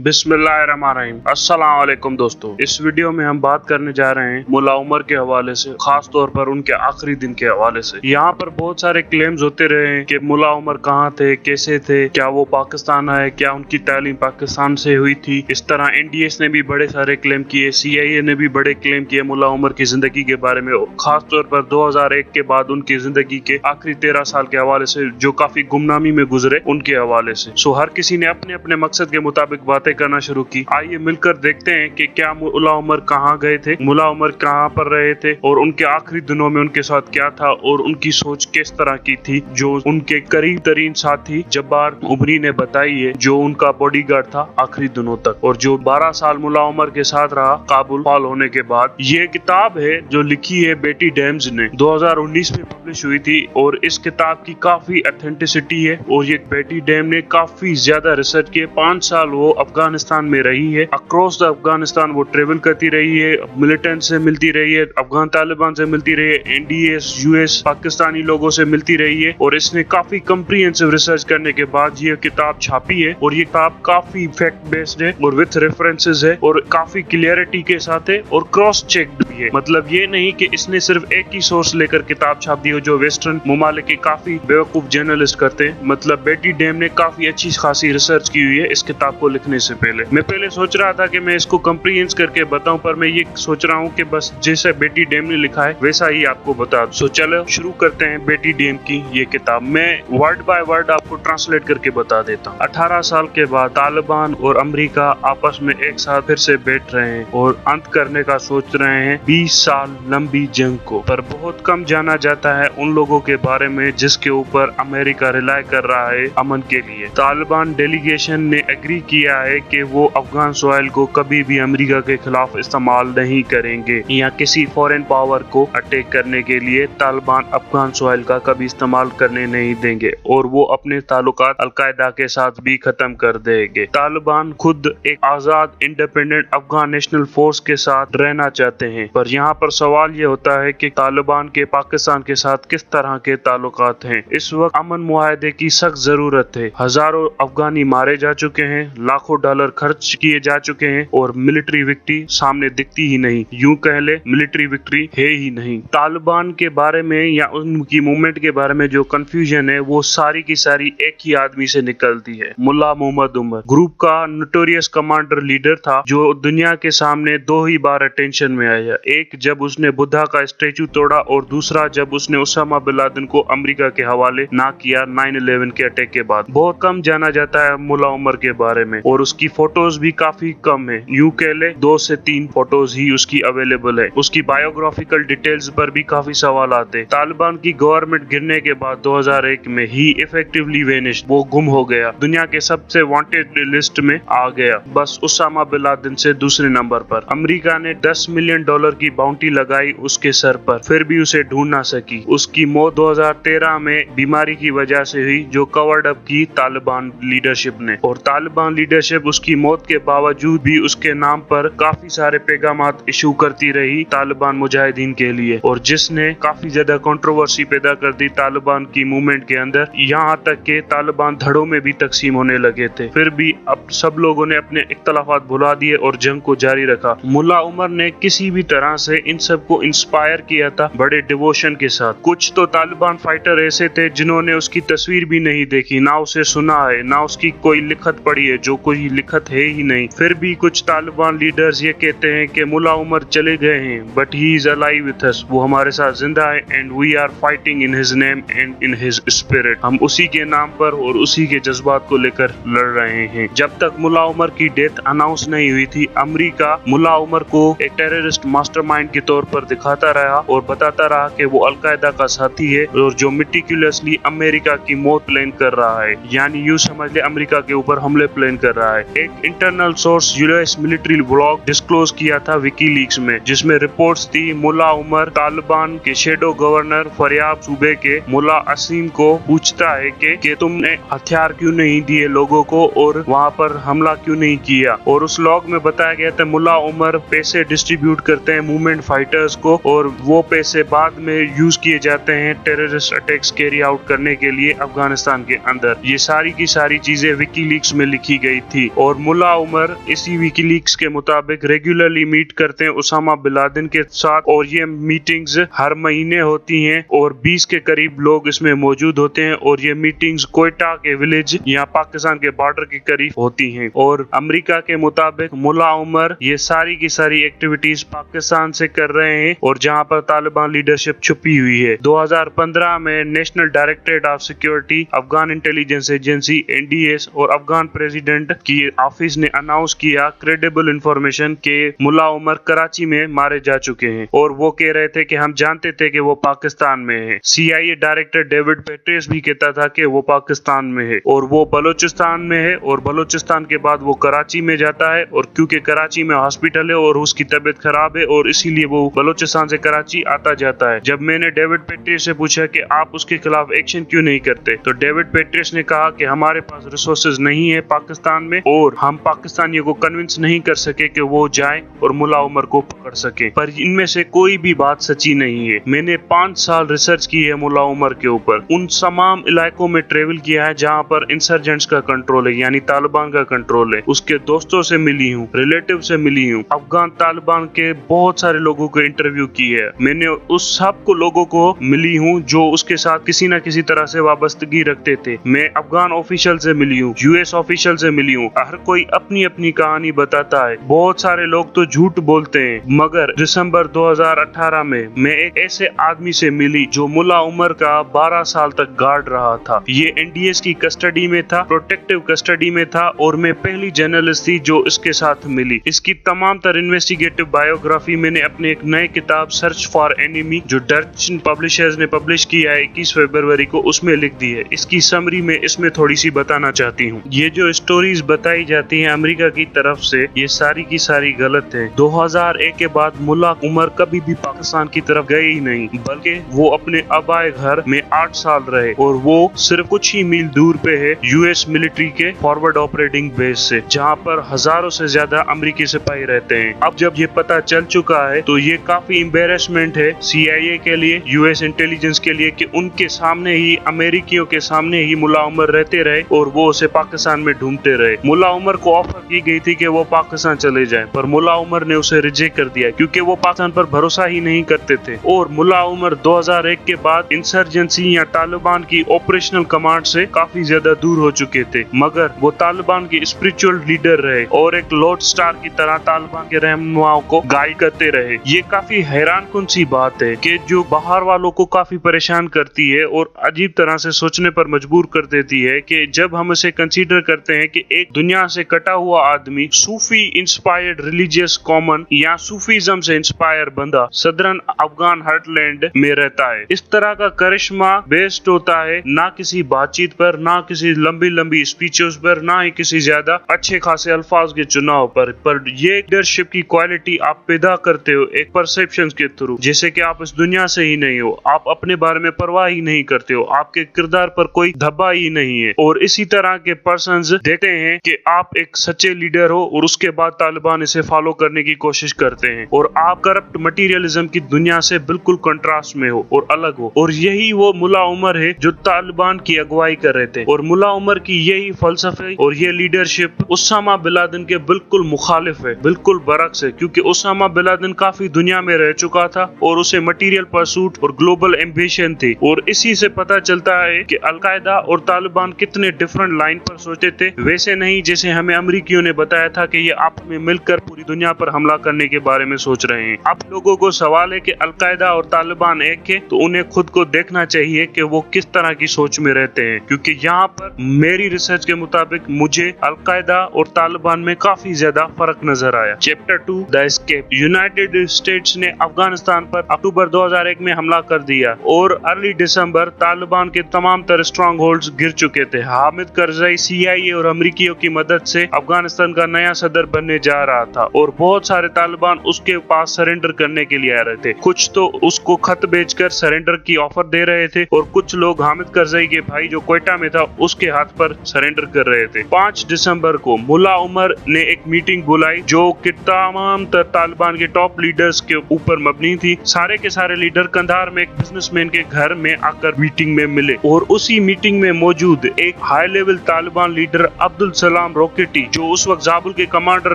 बिस्मिल्लाहिर्रहमानिर्रहीम। अस्सलाम वालेकुम दोस्तों, इस वीडियो में हम बात करने जा रहे हैं मुल्ला उमर के हवाले से, खास तौर पर उनके आखिरी दिन के हवाले से। यहाँ पर बहुत सारे क्लेम्स होते रहे हैं कि मुल्ला उमर कहाँ थे, कैसे थे, क्या वो पाकिस्तान आए, क्या उनकी तालीम पाकिस्तान से हुई थी। इस तरह NDS ने भी बड़े सारे क्लेम किए, CIA ने भी बड़े क्लेम किए मुल्ला उमर की जिंदगी के बारे में, खास तौर पर 2001 के बाद उनकी जिंदगी के आखिरी 13 साल के हवाले से जो काफी गुमनामी में गुजरे उनके हवाले से। सो हर किसी ने अपने अपने मकसद के मुताबिक बातें करना शुरू की। आइए मिलकर देखते हैं कि क्या मुल्ला उमर कहाँ गए थे, मुल्ला उमर कहाँ पर रहे थे और उनके आखिरी दिनों में उनके साथ क्या था और उनकी सोच किस तरह की थी, जो उनके करीब तरीन साथी जब्बार उमरी ने बताई है, जो उनका बॉडीगार्ड था आखिरी दिनों तक और जो 12 साल मुल्ला उमर के साथ रहा काबुल फॉल होने के बाद। ये किताब है जो लिखी है बेटी डेम्स ने, 2019 में पब्लिश हुई थी और इस किताब की काफी ऑथेंटिसिटी है और ये बेटी डेम ने काफी ज्यादा रिसर्च किए। 5 साल वो अफगानिस्तान में रही है, अक्रॉस द अफगानिस्तान वो ट्रेवल करती रही है, मिलिटेंट से मिलती रही है, अफगान तालिबान से मिलती रही है, NDS US पाकिस्तानी लोगों से मिलती रही है और इसने काफी कम्प्रिहेंसिव रिसर्च करने के बाद ये किताब छापी है। और ये किताब काफी फैक्ट बेस्ड है और विथ रेफरेंसेस है और काफी क्लियरिटी के साथ है और क्रॉस चेक्ड भी है। मतलब ये नहीं कि इसने सिर्फ एक ही सोर्स लेकर किताब छाप दी हो, जो वेस्टर्न मुमालिक के काफी बेवकूफ जर्नलिस्ट करते हैं। मतलब बेटी डेम ने काफी अच्छी खासी रिसर्च की हुई है इस किताब को लिखने से पहले। मैं पहले सोच रहा था कि मैं इसको कंप्रीहेंस करके बताऊं, पर मैं ये सोच रहा हूँ कि बस जैसे बेटी डेम ने लिखा है वैसा ही आपको बता दूं। सो चलो शुरू करते हैं बेटी डेम की ये किताब। मैं वर्ड बाय वर्ड आपको ट्रांसलेट करके बता देता हूँ। 18 साल के बाद तालिबान और अमेरिका आपस में एक साथ फिर से बैठ रहे हैं और अंत करने का सोच रहे हैं 20 साल लंबी जंग को। पर बहुत कम जाना जाता है उन लोगों के बारे में जिसके ऊपर अमेरिका रिलाय कर रहा है अमन के लिए। तालिबान डेलीगेशन ने एग्री किया है कि वो अफगान सॉइल को कभी भी अमेरिका के खिलाफ इस्तेमाल नहीं करेंगे या किसी फॉरेन पावर को अटैक करने के लिए तालिबान अफगान सॉइल का कभी इस्तेमाल करने नहीं देंगे और वो अपने ताल्लुकात अलकायदा के साथ भी खत्म कर देंगे। तालिबान खुद एक आजाद इंडिपेंडेंट अफगान नेशनल फोर्स के साथ रहना चाहते हैं, पर यहाँ पर सवाल ये होता है कि तालिबान के पाकिस्तान के साथ किस तरह के ताल्लुकात हैं। इस वक्त अमन मुआहदे की सख्त जरूरत है। हजारों अफगानी मारे जा चुके हैं, लाखों डॉलर खर्च किए जा चुके हैं और मिलिट्री विक्ट्री सामने दिखती ही नहीं। यूं कह ले मिलिट्री विक्ट्री है ही नहीं। तालिबान के बारे में या उनकी मूवमेंट के बारे में जो कंफ्यूजन है वो सारी की सारी एक ही आदमी से निकलती है, मुल्ला मोहम्मद उमर। ग्रुप का नोटोरियस कमांडर लीडर था जो दुनिया के सामने 2 ही बार अटेंशन में आया। एक जब उसने बुद्धा का स्टैचू तोड़ा और दूसरा जब उसने उसामा बिन लादेन को अमेरिका के हवाले ना किया 9/11 के अटैक के बाद। बहुत कम जाना जाता है मुल्ला उमर के बारे में और उसकी फोटोज भी काफी कम है। यूं कह ले 2 से 3 फोटोज ही उसकी अवेलेबल है। उसकी बायोग्राफिकल डिटेल्स पर भी काफी सवाल आते। तालिबान की गवर्नमेंट गिरने के बाद 2001 में ही इफेक्टिवली वेनिश्ड, वो गुम हो गया, दुनिया के सबसे वांटेड लिस्ट में आ गया, बस उसामा बिन लादेन से दूसरे नंबर पर। अमेरिका ने $10 मिलियन की बाउंटी लगाई उसके सर पर, फिर भी उसे ढूंढ ना सकी। उसकी मौत 2013 में बीमारी की वजह से हुई जो कवर्ड अप की तालिबान लीडरशिप ने, और तालिबान लीडरशिप उसकी मौत के बावजूद भी उसके नाम पर काफी सारे पैगामात इशू करती रही तालिबान मुजाहिदीन के लिए, और जिसने काफी ज्यादा कंट्रोवर्सी पैदा कर दी तालिबान की मूवमेंट के अंदर। यहाँ तक के तालिबान धड़ों में भी तकसीम होने लगे थे। फिर भी अब सब लोगों ने अपने इख्तलाफात भुला दिए और जंग को जारी रखा। मुल्ला उमर ने किसी भी तरह से इन सब को इंस्पायर किया था बड़े डिवोशन के साथ। कुछ तो तालिबान फाइटर ऐसे थे जिन्होंने उसकी तस्वीर भी नहीं देखी, ना उसे सुना है, ना उसकी कोई लिखत पढ़ी है, जो कोई लिखत है ही नहीं। फिर भी कुछ तालिबान लीडर्स ये कहते हैं कि मुल्ला उमर चले गए हैं but he is alive with us, वो हमारे साथ जिंदा है and we are fighting in his name and in his spirit. हम उसी के नाम पर और उसी के जज्बात को लेकर लड़ रहे हैं। जब तक मुल्ला उमर की डेथ अनाउंस नहीं हुई थी, अमेरिका मुल्ला उमर को एक टेररिस्ट मास्टरमाइंड के तौर पर दिखाता रहा और बताता रहा कि वो अलकायदा का साथी है और जो मिटिकुलसली अमेरिका की मौत प्लान कर रहा है, यानी यूं समझ ले अमेरिका के ऊपर हमले प्लान कर रहा है। एक internal source US military blog disclose किया था विकीलीक्स में, जिसमें रिपोर्ट्स थी मुल्ला उमर तालिबान के शेडो गवर्नर फरियाब सूबे के मुल्ला असीम को पूछता है कि तुमने हथियार क्यों नहीं दिए लोगों को और वहाँ पर हमला क्यों नहीं किया। और उस लॉग में बताया गया था मुल्ला उमर पैसे डिस्ट्रीब्यूट करते हैं मूवमेंट फाइटर्स को और वो पैसे बाद में यूज किए जाते हैं टेररिस्ट अटैक्स कैरी आउट करने के लिए अफगानिस्तान के अंदर। ये सारी की सारी चीजें विकीलीक्स में लिखी गई थी। और मुल्ला उमर इसी विकीलीक्स के मुताबिक रेगुलरली मीट करते हैं उसामा बिन लादेन के साथ, और ये मीटिंग्स हर महीने होती हैं और 20 के करीब लोग इसमें मौजूद होते हैं, और ये मीटिंग्स कोयटा के विलेज या पाकिस्तान के बॉर्डर के करीब होती हैं। और अमेरिका के मुताबिक मुल्ला उमर ये सारी की सारी एक्टिविटीज पाकिस्तान से कर रहे हैं और जहां पर तालिबान लीडरशिप छुपी हुई है। 2015 में national directorate of security, Afghan intelligence agency NDS और अफगान प्रेसिडेंट की ऑफिस ने अनाउंस किया क्रेडिबल इंफॉर्मेशन के मुल्ला उमर कराची में मारे जा चुके हैं, और वो कह रहे थे कि हम जानते थे कि वो पाकिस्तान में है। CIA डायरेक्टर डेविड पेट्रेस भी कहता था कि वो पाकिस्तान में है और वो बलूचिस्तान में है, और बलूचिस्तान के बाद वो कराची में जाता है, और क्योंकि कराची में हॉस्पिटल है और उसकी तबीयत खराब है और इसीलिए वो बलूचिस्तान से कराची आता जाता है। जब मैंने डेविड पेट्रेस से पूछा कि आप उसके खिलाफ एक्शन क्यों नहीं करते, तो डेविड पेट्रेस ने कहा कि हमारे पास रिसोर्सेज नहीं है पाकिस्तान में और हम पाकिस्तानियों को कन्विंस नहीं कर सके कि वो जाएं और मुल्ला उमर को पकड़ सके। पर इनमें से कोई भी बात सच्ची नहीं है। मैंने 5 साल रिसर्च की है मुल्ला उमर के ऊपर, उन तमाम इलाकों में ट्रेवल किया है जहाँ पर इंसर्जेंट्स का कंट्रोल है, यानी तालिबान का कंट्रोल है। उसके दोस्तों से मिली हूँ, रिलेटिव से मिली हूँ, अफगान तालिबान के बहुत सारे लोगों को इंटरव्यू की है। मैंने उस सब को लोगों को मिली हूँ जो उसके साथ किसी न किसी तरह से वाबस्तगी रखते थे। मैं अफगान ऑफिशियल से मिली हूँ, US ऑफिशियल से मिली हूँ। हर कोई अपनी अपनी कहानी बताता है। बहुत सारे लोग तो झूठ बोलते हैं, मगर दिसंबर 2018 में मैं एक ऐसे आदमी से मिली जो मुल्ला उमर का 12 साल तक गार्ड रहा था। ये NDS की कस्टडी में था, प्रोटेक्टिव कस्टडी में था, और मैं पहली जर्नलिस्ट थी जो इसके साथ मिली। इसकी तमाम तर इन्वेस्टिगेटिव बायोग्राफी मैंने अपने एक नए किताब सर्च फॉर एनिमी जो डच पब्लिशर्स ने पब्लिश किया है 21 फरवरी को, उसमें लिख दी है। इसकी समरी में इसमें थोड़ी सी बताना चाहती हूँ। ये जो स्टोरीज बताई जाती हैं अमेरिका की तरफ से, ये सारी की सारी गलत है। 2001 के बाद मुल्ला उमर कभी भी पाकिस्तान की तरफ गए ही नहीं, बल्कि वो अपने आबाए घर में 8 साल रहे, और वो सिर्फ कुछ ही मील दूर पे है US मिलिट्री के फॉरवर्ड ऑपरेटिंग बेस से, जहाँ पर हजारों से ज्यादा अमेरिकी सिपाही रहते हैं। अब जब ये पता चल चुका है तो ये काफी एम्बेरसमेंट है CIA के लिए, US इंटेलिजेंस के लिए, कि उनके सामने ही, अमेरिकियों के सामने ही मुल्ला उमर रहते रहे और वो उसे पाकिस्तान में ढूंढते रहे। मुल्ला उमर को ऑफर की गई थी कि वो पाकिस्तान चले जाएं, पर मुल्ला उमर ने उसे रिजेक्ट कर दिया क्योंकि वो पाकिस्तान पर भरोसा ही नहीं करते थे। और मुल्ला उमर 2001 के बाद इंसर्जेंसी या तालिबान की ऑपरेशनल कमांड से काफी ज्यादा दूर हो चुके थे, मगर वो तालिबान के स्पिरिचुअल लीडर रहे और एक लॉर्ड स्टार की तरह तालिबान के रहनुमाओं को गाइड करते रहे। ये काफी हैरानकुन सी बात है कि जो बाहर वालों को काफी परेशान करती है और अजीब तरह से सोचने पर मजबूर कर देती है कि जब हम इसे कंसीडर करते हैं कि एक दुनिया से कटा हुआ आदमी, सूफी इंस्पायर्ड रिलीजियस कॉमन या सूफीज्म से इंस्पायर बंदा सदरन अफगान हार्टलैंड में रहता है, इस तरह का करिश्मा बेस्ड होता है ना किसी बातचीत पर, ना किसी लंबी लंबी स्पीचेस पर, ना ही किसी ज्यादा अच्छे खासे अल्फाज के चुनाव पर ये लीडरशिप की क्वालिटी आप पैदा करते हो एक परसेप्शन के थ्रू, जैसे कि आप इस दुनिया से ही नहीं हो, आप अपने बारे में परवाह ही नहीं करते हो, आपके किरदार पर कोई धब्बा ही नहीं है। और इसी तरह के पर्सन्स देखते हैं कि आप एक सच्चे लीडर हो और उसके बाद तालिबान इसे फॉलो करने की कोशिश करते हैं, और आप करप्ट मटीरियलिज्म की दुनिया से बिल्कुल कंट्रास्ट में हो और अलग हो। और यही वो मुल्ला उमर है जो तालिबान की अगुवाई कर रहे थे, और मुल्ला उमर की यही फलसफे और ये लीडरशिप उसामा बिन लादेन के बिल्कुल मुखालिफ है, बिल्कुल बरक्स है, क्योंकि उसामा बिन लादेन काफी दुनिया में रह चुका था और उसे मटीरियल परसूट और ग्लोबल एम्बिशन थी। और इसी से पता चलता है कि अलकायदा और तालिबान कितने डिफरेंट लाइन पर सोचते थे, वैसे नहीं जैसे हमें अमेरिकियों ने बताया था कि ये आपस में मिलकर पूरी दुनिया पर हमला करने के बारे में सोच रहे हैं। अब लोगों को सवाल है कि अलकायदा और तालिबान एक है, तो उन्हें खुद को देखना चाहिए कि वो किस तरह की सोच में रहते हैं, क्योंकि यहाँ पर मेरी रिसर्च के मुताबिक मुझे अलकायदा और तालिबान में काफी ज्यादा फर्क नजर आया। Chapter 2 the escape. United states ने अफगानिस्तान पर अक्टूबर 2001 में हमला कर दिया और अर्ली दिसंबर तालिबान के तमाम तरह स्ट्रॉन्ग होल्ड्स गिर चुके थे। हामिद करजई CIA और अमेरिकियों की मदद से अफगानिस्तान का नया सदर बनने जा रहा था और बहुत सारे तालिबान उसके पास सरेंडर करने के लिए आ रहे थे। कुछ तो उसको खत भेजकर सरेंडर की ऑफर दे रहे थे और कुछ लोग हामिद करजई के भाई जो क्वेटा में था उसके हाथ पर सरेंडर कर रहे थे। 5 दिसंबर को मुल्ला उमर ने एक मीटिंग बुलाई जो कि तमाम तालिबान के टॉप लीडर्स के ऊपर मबनी थी। सारे के सारे लीडर कंधार में एक बिजनेसमैन के घर में आकर मीटिंग में मिले और उसी मीटिंग में मौजूद एक high level Taliban leader Abdul Salam गुलाम रॉकेटी जो उस वक्त जाबुल के कमांडर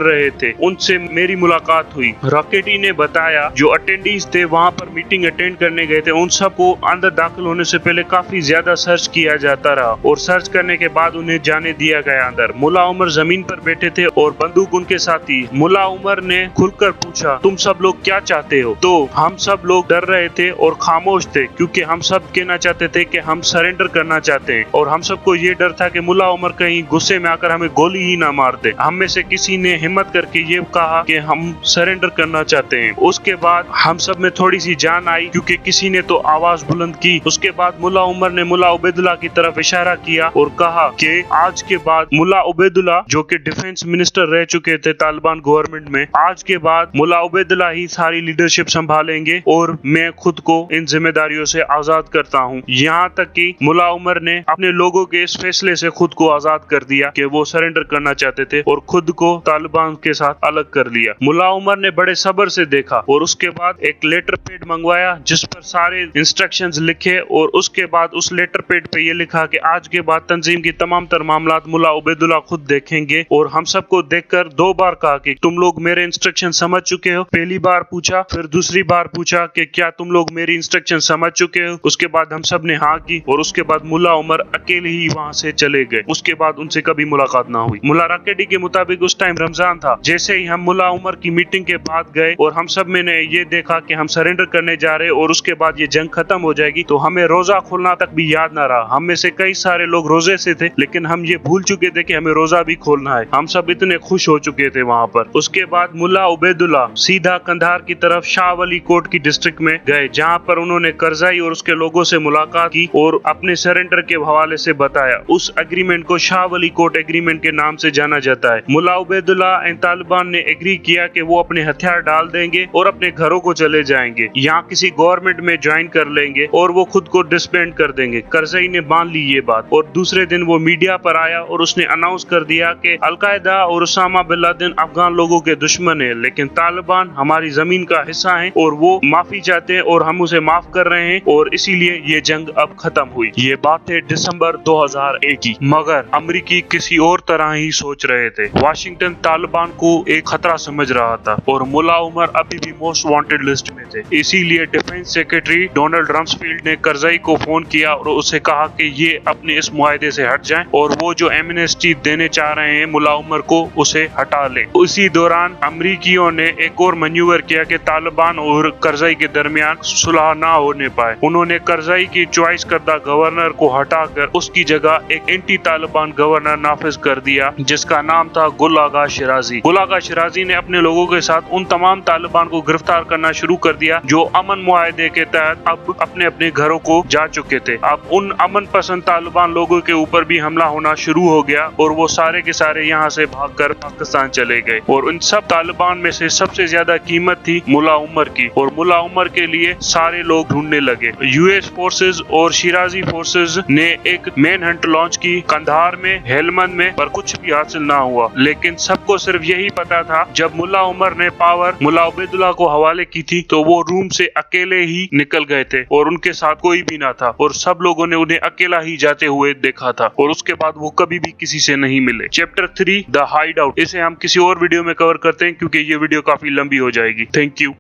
रहे थे, उनसे मेरी मुलाकात हुई। रॉकेटी ने बताया जो अटेंडीज थे वहाँ पर मीटिंग अटेंड करने गए थे, उन सबको अंदर दाखिल होने से पहले काफी ज्यादा सर्च किया जाता रहा और सर्च करने के बाद उन्हें जाने दिया गया अंदर। मुल्ला उमर जमीन पर बैठे थे और बंदूक उनके साथ थी। मुल्ला उमर ने खुलकर पूछा, तुम सब लोग क्या चाहते हो? तो हम सब लोग डर रहे थे और खामोश थे, क्योंकि हम सब कहना चाहते थे कि हम सरेंडर करना चाहते हैं, और हम सबको ये डर था कि मुल्ला उमर कहीं गुस्से में आकर हमें गोली ही ना मार दे। हम में से किसी ने हिम्मत करके ये कहा कि हम सरेंडर करना चाहते हैं। उसके बाद हम सब में थोड़ी सी जान आई, क्योंकि किसी ने तो आवाज बुलंद की। उसके बाद मुल्ला उमर ने मुल्ला उबैदुल्ला की तरफ इशारा किया और कहा कि आज के बाद मुल्ला उबैदुल्ला जो कि डिफेंस मिनिस्टर रह चुके थे तालिबान गवर्नमेंट में, आज के बाद मुल्ला उबैदुल्ला ही सारी लीडरशिप संभालेंगे और मैं खुद को इन जिम्मेदारियों से आजाद करता हूँ। यहाँ तक कि मुल्ला उमर ने अपने लोगों के इस फैसले से खुद को आजाद कर दिया कि वो सरेंडर करना चाहते थे और खुद को तालिबान के साथ अलग कर लिया। मुल्ला उमर ने बड़े सब्र से देखा और उसके बाद एक लेटर पैड मंगवाया जिस पर सारे इंस्ट्रक्शंस लिखे, और उसके बाद उस लेटर पैड पे ये लिखा कि आज के बाद तंजीम की तमाम तर मामलात मुल्ला उबैदुल्ला खुद देखेंगे। और हम सबको देखकर 2 बार कहा कि तुम लोग मेरे इंस्ट्रक्शन समझ चुके हो। पहली बार पूछा, फिर दूसरी बार पूछा कि क्या तुम लोग मेरी इंस्ट्रक्शन समझ चुके हो? उसके बाद हम सब ने हाँ की और उसके बाद मुल्ला उमर अकेले ही वहाँ से चले गए। उसके बाद उनसे कभी मुलाकात ना हुई। मुल्ला रॉकेटी के मुताबिक उस टाइम रमजान था। जैसे ही हम मुल्ला उमर की मीटिंग के बाद गए और हम सब में ने ये देखा कि हम सरेंडर करने जा रहे और उसके बाद ये जंग खत्म हो जाएगी, तो हमें रोजा खोलना तक भी याद ना रहा। हम में से कई सारे लोग रोजे से थे, लेकिन हम ये भूल चुके थे कि हमें रोजा भी खोलना है। हम सब इतने खुश हो चुके थे वहाँ पर। उसके बाद मुल्ला उबैदुल्ला सीधा कंधार की तरफ शाह वली कोट की डिस्ट्रिक्ट में गए, जहाँ पर उन्होंने करजाई और उसके लोगों से मुलाकात की और अपने सरेंडर के हवाले से बताया। उस एग्रीमेंट को शाह वली कोट एग्रीमेंट के नाम से जाना जाता है। मुल्ला उबैदुल्ला एंड तालिबान ने एग्री किया कि वो अपने हथियार डाल देंगे और अपने घरों को चले जाएंगे, यहाँ किसी गवर्नमेंट में ज्वाइन कर लेंगे और वो खुद को डिसबैंड कर देंगे। करजाई ने मान ली ये बात और दूसरे दिन वो मीडिया पर आया और उसने अनाउंस कर दिया कि अलकायदा और उसामा बिन लादेन अफगान लोगों के दुश्मन है, लेकिन तालिबान हमारी जमीन का हिस्सा है और वो माफी चाहते हैं और हम उसे माफ कर रहे हैं, और इसीलिए ये जंग अब खत्म हुई। ये बात है दिसंबर 2001 की, मगर अमेरिकी किसी और तरह ही सोच रहे थे। वाशिंगटन तालिबान को एक खतरा समझ रहा था और मुल्ला उमर अभी भी मोस्ट वांटेड लिस्ट में थे। इसीलिए डिफेंस सेक्रेटरी डोनाल्ड रम्सफील्ड ने करजाई को फोन किया और उसे कहा कि ये अपने इस मुआहदे से हट जाएं और वो जो एमनेस्टी देने चाह रहे हैं मुल्ला उमर को, उसे हटा ले। उसी दौरान अमरीकियों ने एक और मैन्यूवर किया कि तालिबान और करजाई के दरमियान सुलह ना होने पाए। उन्होंने करजाई की चॉइस करदा गवर्नर को हटाकर उसकी जगह एक एंटी तालिबान गवर्नर नाफिज कर दिया, जिसका नाम था गुल आगा शिराजी। गुल आगा शिराजी ने अपने लोगों के साथ उन तमाम तालिबान को गिरफ्तार करना शुरू कर दिया जो अमन मुआहदे के तहत अब अपने अपने घरों को जा चुके थे। अब उन अमन पसंद तालिबान लोगों के ऊपर भी हमला होना शुरू हो गया और वो सारे के सारे यहाँ से भागकर पाकिस्तान चले गए। और उन सब तालिबान में से सबसे ज्यादा कीमत थी मुल्ला उमर की, और मुल्ला उमर के लिए सारे लोग ढूंढने लगे। यूएस फोर्सेस और शिराजी फोर्सेस ने एक मैन हंट लॉन्च की कंधार में, हेलमंद में, पर कुछ भी हासिल ना हुआ। लेकिन सबको सिर्फ यही पता था, जब मुल्ला उमर ने पावर मुल्ला उबैदुल्ला को हवाले की थी तो वो रूम से अकेले ही निकल गए थे और उनके साथ कोई भी ना था, और सब लोगों ने उन्हें अकेला ही जाते हुए देखा था, और उसके बाद वो कभी भी किसी से नहीं मिले। चैप्टर 3 द हाइड आउट, इसे हम किसी और वीडियो में कवर करते हैं क्योंकि ये वीडियो काफी लंबी हो जाएगी। Thank you.